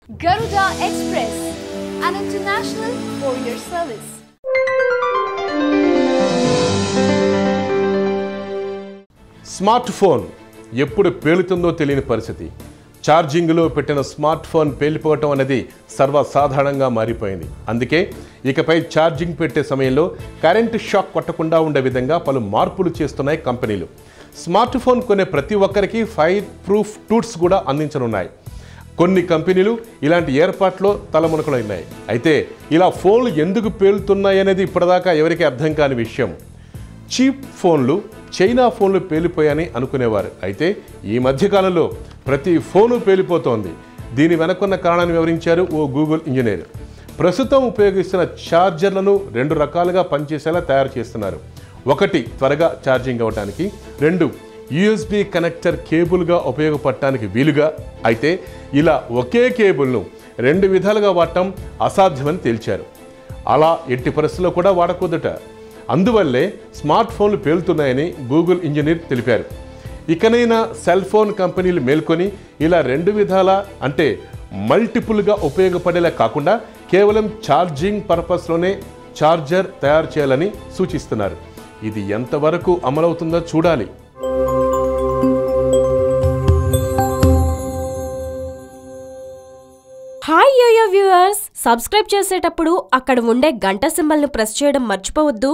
Garuda Express, an international courier service. Smart phone ఎప్పుడు పేలుతుందో తెలియని పరిస్థితి. ఛార్జింగ్లో పెట్టిన స్మార్ట్ ఫోన్ పేలిపోవటం అనేది సర్వసాధారణంగా మారిపోయింది. అందుకే ఇకపై ఛార్జింగ్ పెట్టే సమయంలో కరెంటు షాక్ కొట్టకుండా ఉండే విధంగా పలు మార్పులు చేస్తున్నాయి కంపెనీలు. స్మార్ట్ ఫోన్ కొనే ప్రతి ఒక్కరికి ఫైర్ ప్రూఫ్ టూల్స్ కూడా అందించనున్నాయి. కొన్ని కంపెనీలు ఇలాంటి ఏర్పాట్లో తలమునకలైనాయి. అయితే ఇలా ఫోన్లు ఎందుకు పేలుతున్నాయి అనేది ఇప్పటిదాకా ఎవరికి అర్థం కాని విషయం. చీప్ ఫోన్లు, చైనా ఫోన్లు పేలిపోయాయని అనుకునేవారు. అయితే ఈ మధ్యకాలంలో ప్రతి ఫోను పేలిపోతోంది. దీని వెనకున్న కారణాన్ని వివరించారు ఓ గూగుల్ ఇంజనీర్. ప్రస్తుతం ఉపయోగిస్తున్న ఛార్జర్లను 2 రకాలుగా పనిచేసేలా తయారు చేస్తున్నారు. ఒకటి త్వరగా ఛార్జింగ్ అవ్వడానికి, 2 USB కనెక్టర్ కేబుల్గా ఉపయోగపడటానికి వీలుగా. అయితే ఇలా ఒకే కేబుల్ను 2 విధాలుగా వాడటం అసాధ్యమని తేల్చారు. అలా ఎట్టి పరిస్థితుల్లో కూడా వాడకూడదట. అందువల్లే స్మార్ట్ ఫోన్లు పేలుతున్నాయని గూగుల్ ఇంజనీర్ తెలిపారు. ఇకనైనా సెల్ ఫోన్ కంపెనీలు మేల్కొని ఇలా 2 విధాల అంటే మల్టిపుల్గా ఉపయోగపడేలా కాకుండా కేవలం ఛార్జింగ్ పర్పస్లోనే ఛార్జర్ తయారు చేయాలని సూచిస్తున్నారు. ఇది ఎంతవరకు అమలవుతుందో చూడాలి. హాయ్ యోయో వ్యూవర్స్, సబ్స్క్రైబ్ చేసేటప్పుడు అక్కడ ఉండే గంట సింబల్ను ప్రెస్ చేయడం మర్చిపోవద్దు.